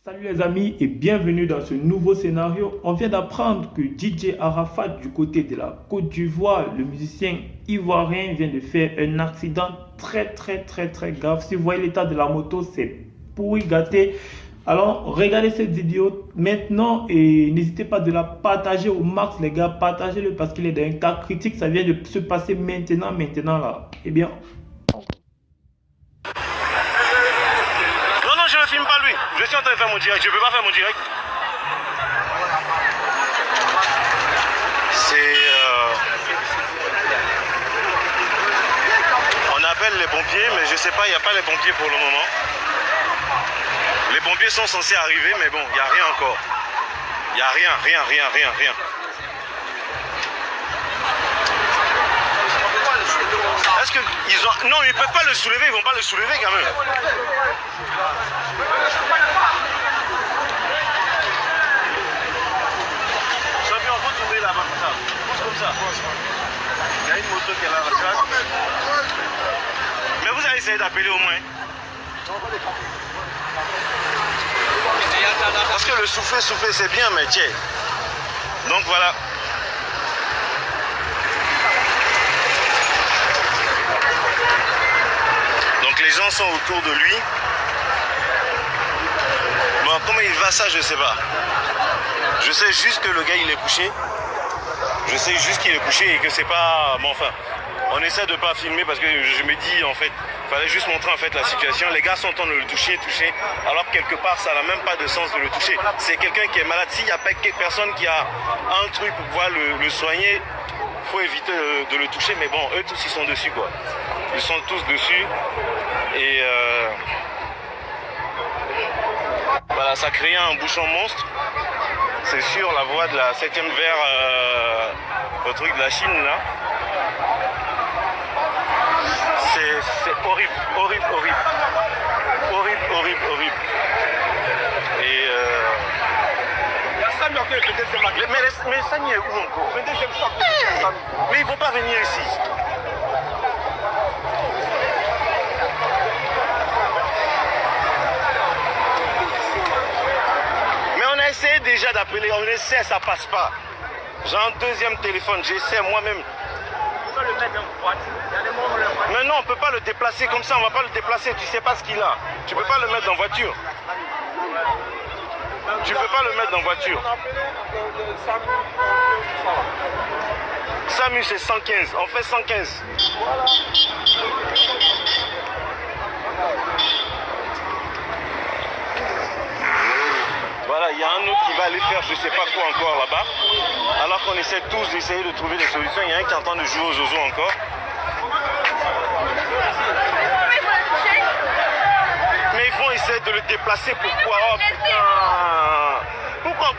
Salut les amis et bienvenue dans ce nouveau scénario. On vient d'apprendre que DJ Arafat du côté de la Côte d'Ivoire, le musicien ivoirien vient de faire un accident très grave. Si vous voyez l'état de la moto, c'est pourri gâté. Alors regardez cette vidéo maintenant et n'hésitez pas de la partager au max les gars. Partagez-le parce qu'il est dans un cas critique. Ça vient de se passer maintenant là. Eh bien... Je ne filme pas lui, je suis en train de faire mon direct, je ne peux pas faire mon direct. On appelle les pompiers, mais je ne sais pas, il n'y a pas les pompiers pour le moment. Les pompiers sont censés arriver, mais bon, il n'y a rien encore. Il n'y a rien. Est-ce qu'ils ont... Non, ils ne peuvent pas le soulever, ils ne vont pas le soulever quand même. Champion, on peut tourner là-bas comme ça. Pousse comme ça. Il y a une moto qui est là. Mais vous avez essayé d'appeler au moins. Parce que le souffler c'est bien, mais tiens. Donc voilà. Les gens sont autour de lui. Bon, comment il va ça, je sais pas. Je sais juste que le gars il est couché. Je sais juste qu'il est couché et que c'est pas... Bon, enfin, on essaie de pas filmer parce que je me dis en fait, fallait juste montrer en fait la situation. Les gars sont en train de le toucher, alors que quelque part ça n'a même pas de sens de le toucher. C'est quelqu'un qui est malade. S'il n'y a pas personne qui a un truc pour pouvoir le soigner, il faut éviter de le toucher. Mais bon, eux tous ils sont dessus quoi. Ils sont tous dessus. Et voilà, ça crée un bouchon monstre. C'est sur la voie de la 7e vers le truc de la Chine là. C'est horrible. Et mais Sani est où encore? Mais ils ne vont pas venir ici. Essayez déjà d'appeler, on essaie, ça passe pas. J'ai un deuxième téléphone, j'essaie moi-même. Mais non, on peut pas le déplacer comme ça, on va pas le déplacer, tu sais pas ce qu'il a. Tu peux pas le mettre dans voiture. Tu peux pas le mettre dans voiture. SAMU c'est 115, on fait 115. Voilà, il y a un autre qui va aller faire je sais pas quoi encore là-bas. Alors qu'on essaie tous d'essayer de trouver des solutions. Il y a un qui est en train de jouer aux oiseaux encore. Mais ils vont essayer de le déplacer. Pourquoi? Oh putain! Pourquoi?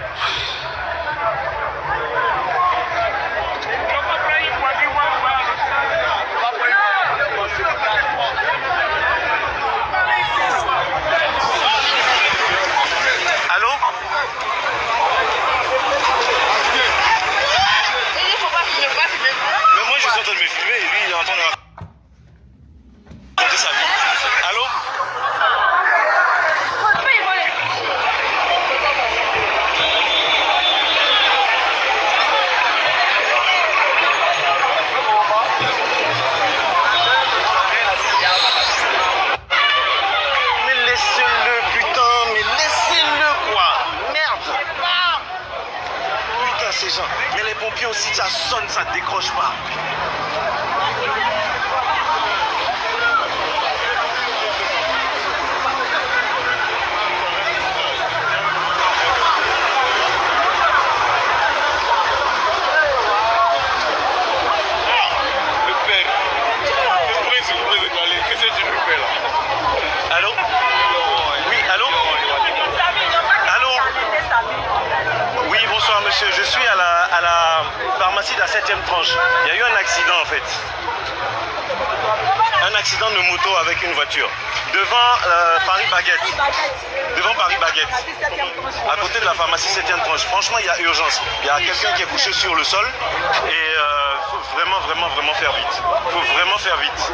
Mais les pompiers aussi, ça sonne, ça décroche pas. Je suis à la pharmacie de la 7e tranche. Il y a eu un accident en fait. Un accident de moto avec une voiture. Devant Paris Baguette. Devant Paris Baguette. À côté de la pharmacie 7e tranche. Franchement, il y a urgence. Il y a quelqu'un qui est couché sur le sol. Et il faut vraiment faire vite. Il faut vraiment faire vite.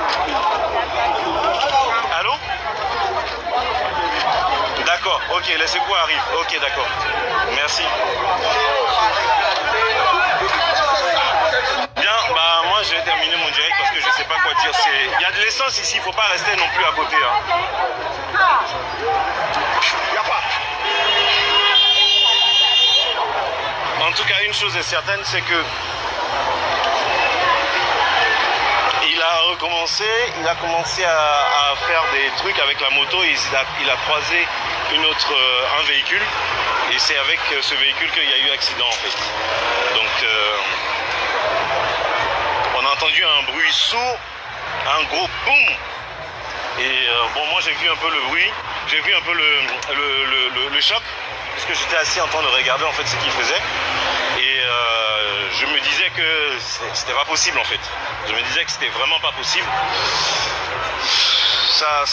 Allô? D'accord. D'accord, ok, les secours arrivent. Ok, d'accord. Merci. Bien, bah moi je vais terminer mon direct parce que je sais pas quoi dire. Il y a de l'essence ici, il faut pas rester non plus à côté. Y a pas. En tout cas, une chose est certaine, c'est que il a commencé à faire des trucs avec la moto et il a croisé un véhicule et c'est avec ce véhicule qu'il y a eu accident en fait. Donc on a entendu un bruit sourd, un gros boum et bon moi j'ai vu un peu le bruit, j'ai vu un peu le choc parce que j'étais assis en train de regarder en fait ce qu'il faisait et je me disais que c'était pas possible en fait. Je me disais que c'était vraiment pas possible. Ça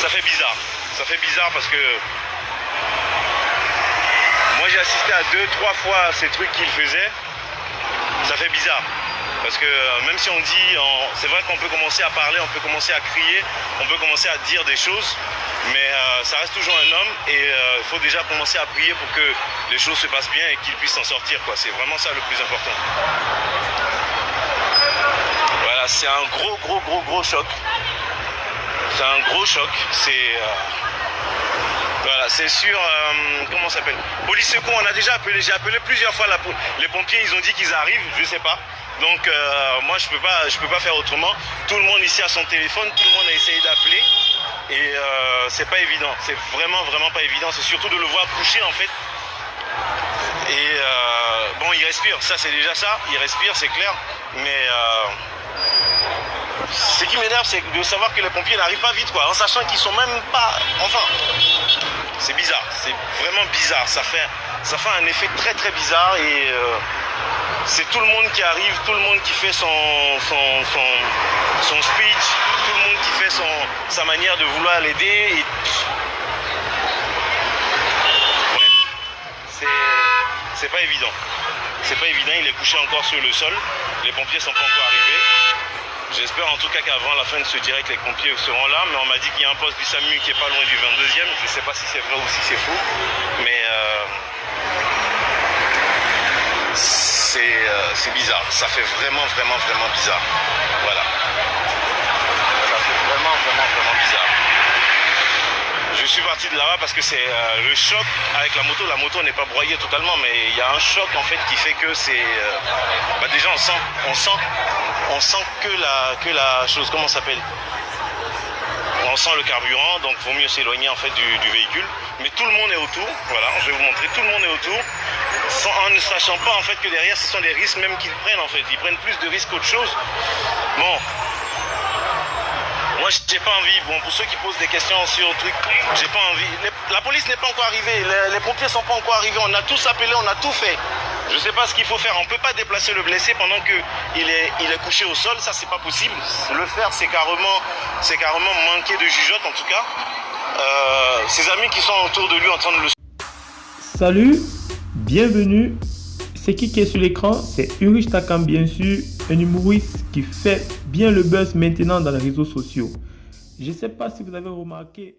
fait bizarre. Ça fait bizarre parce que moi j'ai assisté à 2-3 fois ces trucs qu'il faisait. Ça fait bizarre. Parce que même si on dit, c'est vrai qu'on peut commencer à parler, on peut commencer à crier, on peut commencer à dire des choses, mais ça reste toujours un homme et il faut déjà commencer à prier pour que les choses se passent bien et qu'il puisse s'en sortir, quoi. C'est vraiment ça le plus important. Voilà, c'est un gros choc. C'est un gros choc. Voilà, c'est sûr, comment ça s'appelle? Police secours, on a déjà appelé, j'ai appelé plusieurs fois les pompiers, ils ont dit qu'ils arrivent, je sais pas. Donc moi je peux pas faire autrement. Tout le monde ici a son téléphone, tout le monde a essayé d'appeler et c'est pas évident, c'est vraiment pas évident, c'est surtout de le voir coucher en fait. Et bon il respire, ça c'est déjà ça, il respire c'est clair, mais ce qui m'énerve c'est de savoir que les pompiers n'arrivent pas vite quoi, en sachant qu'ils sont même pas, enfin c'est bizarre, c'est vraiment bizarre, ça fait un effet très bizarre et c'est tout le monde qui arrive, tout le monde qui fait son speech, tout le monde qui fait sa manière de vouloir l'aider. Et... Bref, c'est pas évident. C'est pas évident, il est couché encore sur le sol. Les pompiers sont pas encore arrivés. J'espère en tout cas qu'avant la fin de ce direct, les pompiers seront là. Mais on m'a dit qu'il y a un poste du SAMU qui est pas loin du 22e. Je sais pas si c'est vrai ou si c'est faux. Mais... c'est bizarre, ça fait vraiment bizarre. Voilà. Ça fait vraiment bizarre. Je suis parti de là-bas parce que c'est le choc avec la moto n'est pas broyée totalement, mais il y a un choc en fait qui fait que c'est... déjà on sent que la chose, comment ça s'appelle? On sent le carburant, donc il vaut mieux s'éloigner en fait du véhicule. Mais tout le monde est autour, voilà, je vais vous montrer, tout le monde est autour. En ne sachant pas en fait que derrière ce sont des risques même qu'ils prennent en fait, ils prennent plus de risques qu'autre chose. Bon, moi j'ai pas envie, bon pour ceux qui posent des questions sur le truc, j'ai pas envie, la police n'est pas encore arrivée, les pompiers sont pas encore arrivés, on a tous appelé, on a tout fait. Je sais pas ce qu'il faut faire, on peut pas déplacer le blessé pendant qu'il est couché au sol, ça c'est pas possible. Le faire c'est carrément manquer de jugeote en tout cas. Ses amis qui sont autour de lui en train de le... Salut, bienvenue. C'est qui est sur l'écran? C'est Urich Takam bien sûr, un humoriste qui fait bien le buzz maintenant dans les réseaux sociaux. Je ne sais pas si vous avez remarqué,